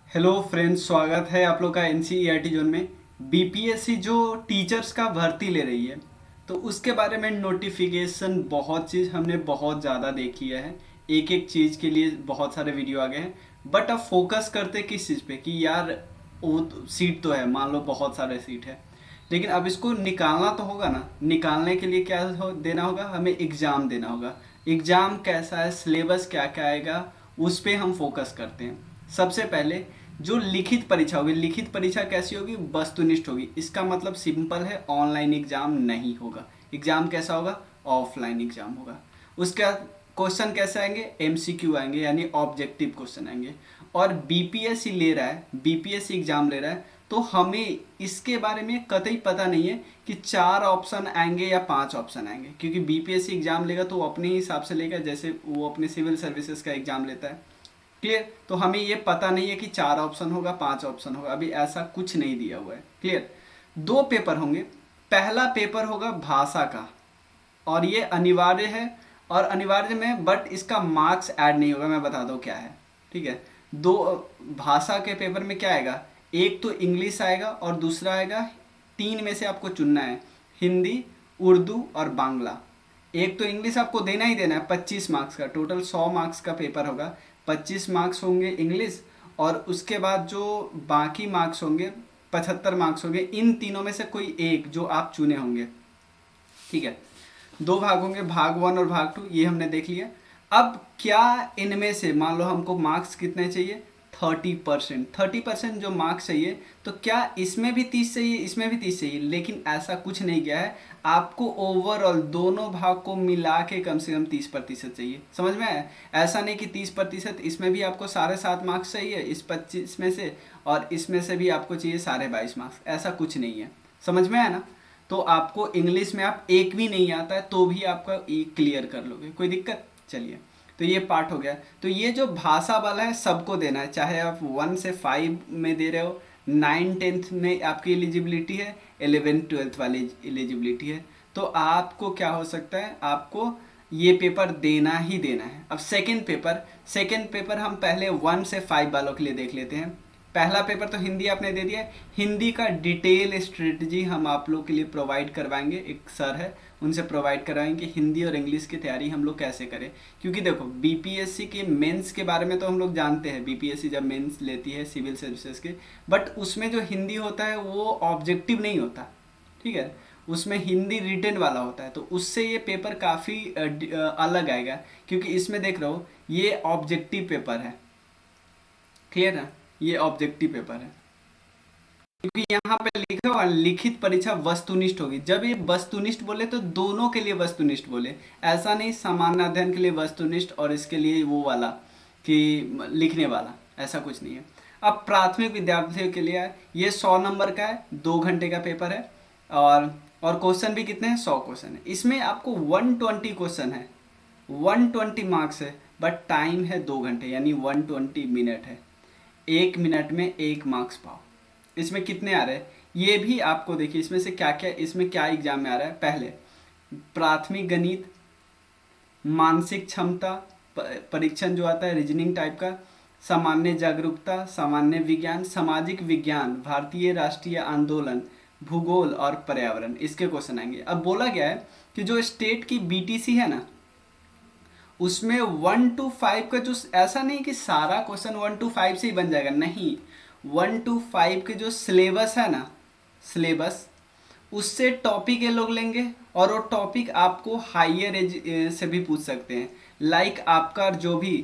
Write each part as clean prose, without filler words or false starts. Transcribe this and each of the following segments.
Hello friends, स्वागत है आप लोग का एनसीईआरटी जोन में। बीपीएससी जो टीचर्स का भर्ती ले रही है, तो उसके बारे में नोटिफिकेशन बहुत चीज़ हमने बहुत ज़्यादा देखी है। एक एक चीज़ के लिए बहुत सारे वीडियो आ गए हैं। बट अब फोकस करते किस चीज़ पे कि यार वो सीट तो है, मान लो बहुत सारे सीट है, लेकिन अब इसको निकालना तो होगा ना। निकालने के लिए क्या देना होगा, हमें एग्ज़ाम देना होगा। एग्ज़ाम कैसा है, सिलेबस क्या क्या आएगा, उस पे हम फोकस करते हैं। सबसे पहले जो लिखित परीक्षा होगी, लिखित परीक्षा कैसी होगी, वस्तुनिष्ठ होगी। इसका मतलब सिंपल है, ऑनलाइन एग्जाम नहीं होगा। एग्जाम कैसा होगा, ऑफलाइन एग्जाम होगा। उसका क्वेश्चन कैसे आएंगे, एमसीक्यू आएंगे, यानी ऑब्जेक्टिव क्वेश्चन आएंगे। और बीपीएससी ले रहा है, बीपीएससी एग्जाम ले रहा है, तो हमें इसके बारे में कतई पता नहीं है कि 4 ऑप्शन आएंगे या 5 ऑप्शन आएंगे, क्योंकि बीपीएससी एग्जाम लेगा तो वो अपने हिसाब से लेगा, जैसे वो अपने सिविल सर्विसेज का एग्जाम लेता है। क्लियर। तो हमें ये पता नहीं है कि 4 ऑप्शन होगा 5 ऑप्शन होगा, अभी ऐसा कुछ नहीं दिया हुआ है। क्लियर। 2 पेपर होंगे। पहला पेपर होगा भाषा का, और ये अनिवार्य है, और अनिवार्य में बट इसका मार्क्स ऐड नहीं होगा, मैं बता दूँ क्या है। ठीक है। दो भाषा के पेपर में क्या आएगा, एक तो इंग्लिश आएगा और दूसरा आएगा, 3 में से आपको चुनना है, हिंदी, उर्दू और बांग्ला। एक तो इंग्लिश आपको देना ही देना है, 25 मार्क्स का, टोटल 100 मार्क्स का पेपर होगा। 25 मार्क्स होंगे इंग्लिश, और उसके बाद जो बाकी मार्क्स होंगे, 75 मार्क्स होंगे, इन तीनों में से कोई एक जो आप चुने होंगे। ठीक है। 2 भाग होंगे, भाग 1 और भाग 2, ये हमने देख लिया। अब क्या इनमें से मान लो हमको मार्क्स कितने चाहिए, 30%। 30% जो मार्क्स चाहिए, तो क्या इसमें भी 30 चाहिए, इसमें भी 30 चाहिए, लेकिन ऐसा कुछ नहीं किया है। आपको ओवरऑल दोनों भाग को मिला के कम से कम 30% चाहिए। समझ में आया। ऐसा नहीं कि 30%, इसमें भी आपको 7.5 मार्क्स चाहिए इस 25 में से, और इसमें से भी आपको चाहिए 22.5 मार्क्स, ऐसा कुछ नहीं है। समझ में आया ना। तो आपको इंग्लिश में आप एक भी नहीं आता है तो भी आपका क्लियर कर लोगे, कोई दिक्कत। चलिए, तो ये पार्ट हो गया। तो ये जो भाषा वाला है सबको देना है, चाहे आप 1 से 5 में दे रहे हो, 9 10th में आपकी एलिजिबिलिटी है, 11 12th वाली एलिजिबिलिटी है। तो आपको क्या हो सकता है, आपको ये पेपर देना ही देना है। अब सेकेंड पेपर हम पहले 1 से 5 वालों के लिए देख लेते हैं। पहला पेपर तो हिंदी आपने दे दिया है। हिंदी का डिटेल स्ट्रेटजी हम आप लोग के लिए प्रोवाइड करवाएंगे, एक सर है उनसे प्रोवाइड करवाएंगे, हिंदी और इंग्लिश की तैयारी हम लोग कैसे करें। क्योंकि देखो, बीपीएससी के मेंस के बारे में तो हम लोग जानते हैं, बीपीएससी जब मेंस लेती है सिविल सर्विसेज के, बट उसमें जो हिंदी होता है वो ऑब्जेक्टिव नहीं होता। ठीक है। उसमें हिंदी रिटन वाला होता है, तो उससे ये पेपर काफ़ी अलग आएगा, क्योंकि इसमें देख रहे हो ये ऑब्जेक्टिव पेपर है। क्लियर है, ये ऑब्जेक्टिव पेपर है। क्योंकि यहाँ पे लिखा हुआ है, लिखित परीक्षा वस्तुनिष्ठ होगी। जब ये वस्तुनिष्ठ बोले तो दोनों के लिए वस्तुनिष्ठ बोले, ऐसा नहीं सामान्य अध्ययन के लिए वस्तुनिष्ठ और इसके लिए वो वाला कि लिखने वाला, ऐसा कुछ नहीं है। अब प्राथमिक विद्यार्थियों के लिए है, ये 100 नंबर का है, 2 घंटे का पेपर है। और और क्वेश्चन भी कितने हैं, 100 क्वेश्चन है। इसमें आपको 120 क्वेश्चन है, 120 मार्क्स है, बट टाइम है 2 घंटे, यानी 120 मिनट है। 1 मिनट में 1 मार्क्स पाओ। इसमें कितने आ रहे हैं ये भी आपको देखिए, इसमें से क्या क्या, इसमें क्या एग्जाम में आ रहा है। पहले प्राथमिक गणित, मानसिक क्षमता परीक्षण जो आता है रीजनिंग टाइप का, सामान्य जागरूकता, सामान्य विज्ञान, सामाजिक विज्ञान, भारतीय राष्ट्रीय आंदोलन, भूगोल और पर्यावरण, इसके क्वेश्चन आएंगे। अब बोला गया है कि जो स्टेट की बीटीसी है ना, उसमें 1 to 5 का जो, ऐसा नहीं कि सारा क्वेश्चन 1 to 5 से ही बन जाएगा, नहीं। 1 to 5 के जो सिलेबस है ना, सिलेबस, उससे टॉपिक ये लोग लेंगे, और वो टॉपिक आपको हायर एज से भी पूछ सकते हैं। लाइक आपका जो भी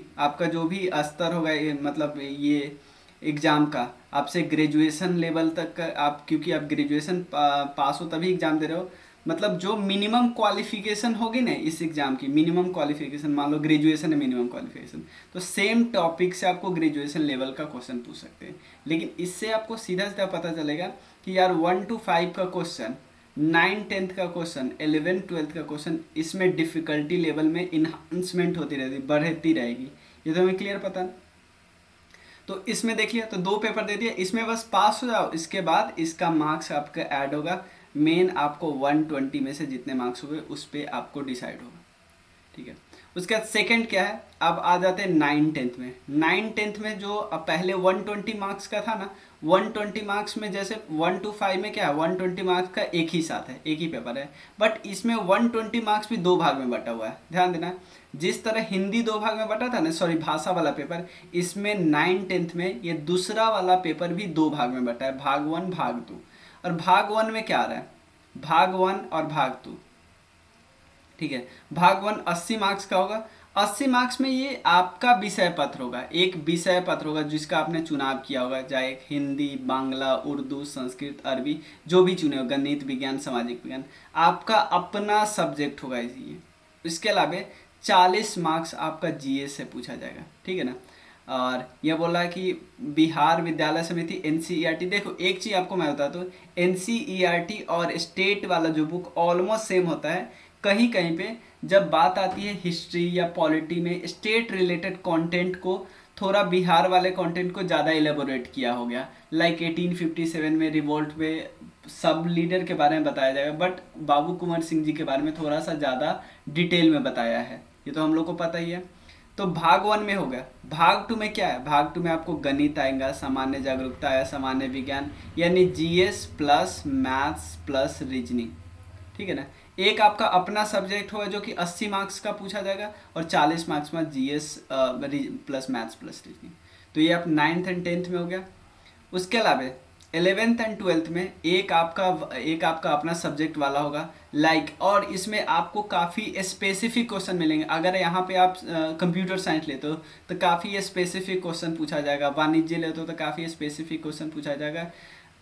स्तर होगा, मतलब ये एग्ज़ाम का, आपसे ग्रेजुएशन लेवल तक का, आप क्योंकि आप ग्रेजुएशन पास हो तभी एग्ज़ाम दे रहे हो, मतलब जो मिनिमम क्वालिफिकेशन होगी ना इस एग्ज़ाम की, मिनिमम क्वालिफिकेशन, मान लो ग्रेजुएशन है मिनिमम क्वालिफिकेशन, तो सेम टॉपिक से आपको ग्रेजुएशन लेवल का क्वेश्चन पूछ सकते हैं। लेकिन इससे आपको सीधा सीधा पता चलेगा कि यार 1 to 5 का क्वेश्चन, 9 10th का क्वेश्चन, 11 12th का क्वेश्चन, इसमें डिफ़िकल्टी लेवल में इन्हांसमेंट होती रहेगी, बढ़ती रहेगी। ये तो हमें क्लियर पता है। तो इसमें देखिए, तो 2 पेपर दे दिए, इसमें बस पास हो जाओ, इसके बाद इसका मार्क्स आपका ऐड होगा। मेन आपको 120 में से जितने मार्क्स हुए उस पर आपको डिसाइड होगा। ठीक है। उसके बाद सेकंड क्या है, अब आ जाते हैं 9 10 में। 9 10 में जो अब पहले 120 मार्क्स का था ना, 120 मार्क्स में जैसे 1 to 5 में क्या है, 120 मार्क्स का एक ही साथ है, एक ही पेपर है, बट इसमें 120 मार्क्स भी दो भाग में बटा हुआ है। ध्यान देना, जिस तरह हिंदी दो भाग में बटा था ना, सॉरी भाषा वाला पेपर, इसमें 9 10 में ये दूसरा वाला पेपर भी दो भाग में बटा है, भाग 1 भाग 2। और भाग 1 में क्या आ रहा है, भाग 1 और भाग 2, ठीक है। भाग 1 80 मार्क्स का होगा। 80 मार्क्स में ये आपका विषय पत्र होगा, एक विषय पत्र होगा जिसका आपने चुनाव किया होगा, चाहे हिंदी, बांग्ला, उर्दू, संस्कृत, अरबी, जो भी चुने हो, गणित, विज्ञान, सामाजिक विज्ञान, आपका अपना सब्जेक्ट होगा ये। इसके अलावा 40 मार्क्स आपका जीएस से पूछा जाएगा, ठीक है ना। और यह बोला कि बिहार विद्यालय समिति एनसीईआरटी, देखो एक चीज़ आपको मैं बताता हूँ, एनसीईआरटी और स्टेट वाला जो बुक ऑलमोस्ट सेम होता है। कहीं कहीं पे जब बात आती है हिस्ट्री या पॉलिटी में, स्टेट रिलेटेड कंटेंट को थोड़ा बिहार वाले कंटेंट को ज़्यादा एलेबोरेट किया हो गया। लाइक 1857 में रिवोल्ट में सब लीडर के बारे में बताया जाएगा, बट बाबू कुंवर सिंह जी के बारे में थोड़ा सा ज़्यादा डिटेल में बताया है, ये तो हम लोग को पता ही है। तो भाग 1 में हो गया। भाग 2 में क्या है, भाग 2 में आपको गणित आएगा, सामान्य जागरूकता है, सामान्य विज्ञान, यानी GS plus maths plus reasoning, ठीक है ना। एक आपका अपना सब्जेक्ट होगा जो कि 80 मार्क्स का पूछा जाएगा, और 40 मार्क्स में GS plus maths plus reasoning. तो ये आप 9th एंड 10th में हो गया। उसके अलावा 11th एंड 12th में एक आपका अपना सब्जेक्ट वाला होगा, लाइक और इसमें आपको काफ़ी स्पेसिफिक क्वेश्चन मिलेंगे। अगर यहाँ पे आप कंप्यूटर साइंस लेते हो तो काफ़ी स्पेसिफिक क्वेश्चन पूछा जाएगा, वाणिज्य लेते हो तो काफ़ी स्पेसिफिक क्वेश्चन पूछा जाएगा,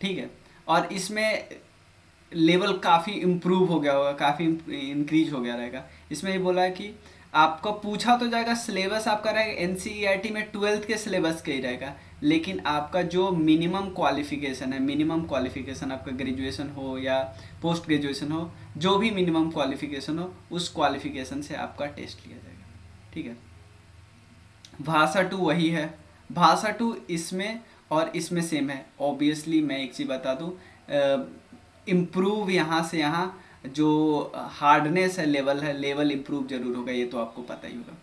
ठीक है। और इसमें लेवल काफ़ी इम्प्रूव हो गया होगा, काफ़ी इंक्रीज हो गया रहेगा। इसमें ये बोला है कि आपको पूछा तो जाएगा, सिलेबस आपका रहेगा एनसीईआरटी में 12th के सिलेबस का ही रहेगा, लेकिन आपका जो मिनिमम क्वालिफिकेशन है, मिनिमम क्वालिफिकेशन आपका ग्रेजुएशन हो या पोस्ट ग्रेजुएशन हो, जो भी मिनिमम क्वालिफिकेशन हो, उस क्वालिफिकेशन से आपका टेस्ट लिया जाएगा, ठीक है। भाषा 2 वही है, भाषा 2 इसमें और इसमें सेम है। ऑब्वियसली मैं एक चीज़ बता दूँ, इम्प्रूव यहाँ से यहाँ जो हार्डनेस है, लेवल इम्प्रूव जरूर होगा, ये तो आपको पता ही होगा।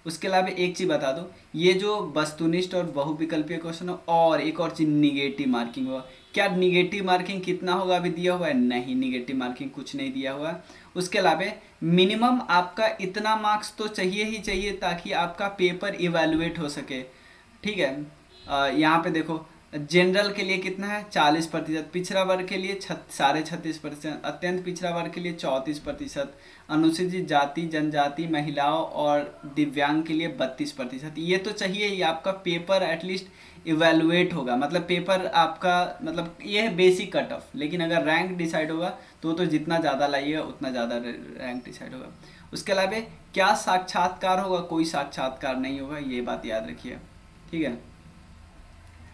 उसके अलावा एक चीज़ बता दो, ये जो वस्तुनिष्ठ और बहुविकल्पीय क्वेश्चन हो, और एक और चीज़ निगेटिव मार्किंग होगा। क्या निगेटिव मार्किंग कितना होगा अभी दिया हुआ है? नहीं, निगेटिव मार्किंग कुछ नहीं दिया हुआ। उसके अलावा मिनिमम आपका इतना मार्क्स तो चाहिए ही चाहिए ताकि आपका पेपर इवेलुएट हो सके, ठीक है। यहाँ पे देखो, जनरल के लिए कितना है 40%, पिछड़ा वर्ग के लिए 36.5%, अत्यंत पिछड़ा वर्ग के लिए 34%, अनुसूचित जाति जनजाति महिलाओं और दिव्यांग के लिए 32%। ये तो चाहिए ही, आपका पेपर एटलीस्ट इवेलुएट होगा, मतलब पेपर आपका, मतलब ये है बेसिक कट ऑफ। लेकिन अगर रैंक डिसाइड होगा तो जितना ज़्यादा लाइएगा उतना ज़्यादा रैंक डिसाइड होगा। उसके अलावा क्या साक्षात्कार होगा? कोई साक्षात्कार नहीं होगा, ये बात याद रखिए, ठीक है।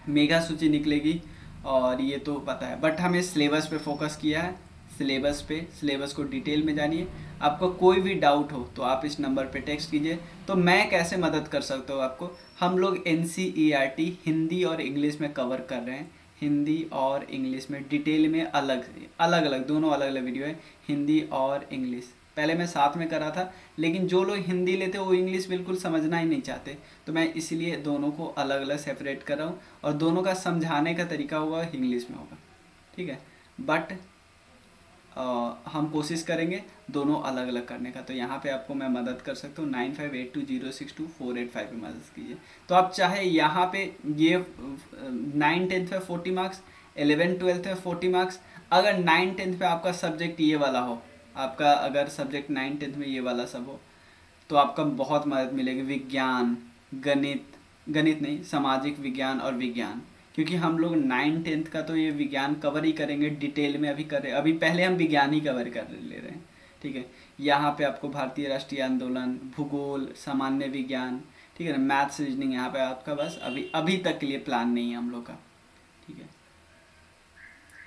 मेगा सूची निकलेगी और ये तो पता है, बट हमें सिलेबस पे फोकस किया है, सिलेबस को डिटेल में जानिए। आपको कोई भी डाउट हो तो आप इस नंबर पे टेक्स्ट कीजिए। तो मैं कैसे मदद कर सकता हूँ आपको? हम लोग एनसीईआरटी हिंदी और इंग्लिश में कवर कर रहे हैं, हिंदी और इंग्लिश में डिटेल में, अलग अलग दोनों अलग अलग वीडियो है, हिंदी और इंग्लिश। पहले मैं साथ में करा था, लेकिन जो लोग हिंदी लेते वो इंग्लिश बिल्कुल समझना ही नहीं चाहते, तो मैं इसीलिए दोनों को अलग अलग सेपरेट कर रहा हूँ, और दोनों का समझाने का तरीका होगा इंग्लिश में होगा, ठीक है। बट हम कोशिश करेंगे दोनों अलग अलग करने का। तो यहाँ पे आपको मैं मदद कर सकता हूँ, 9582062485 पे मदद कीजिए। तो आप चाहे यहाँ पे ये 9 10 में 40 मार्क्स, 11 12 में 40 मार्क्स, अगर 9 10 पे आपका सब्जेक्ट ये वाला हो, आपका अगर सब्जेक्ट 9 10 में ये वाला सब हो, तो आपका बहुत मदद मिलेगी। विज्ञान, गणित नहीं, सामाजिक विज्ञान और विज्ञान, क्योंकि हम लोग 9 10 का तो ये विज्ञान कवर ही करेंगे डिटेल में, अभी पहले हम विज्ञान ही कवर कर ले रहे हैं, ठीक है। यहाँ पे आपको भारतीय राष्ट्रीय आंदोलन, भूगोल, सामान्य विज्ञान, ठीक है ना, मैथ्स, रीजनिंग, यहाँ पे आपका बस अभी तक के लिए प्लान नहीं है हम लोग का, ठीक है।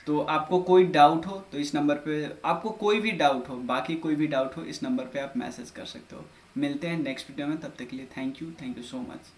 तो आपको कोई डाउट हो तो इस नंबर पे, आपको कोई भी डाउट हो, बाकी कोई भी डाउट हो, इस नंबर पे आप मैसेज कर सकते हो। मिलते हैं नेक्स्ट वीडियो में, तब तक के लिए थैंक यू सो मच।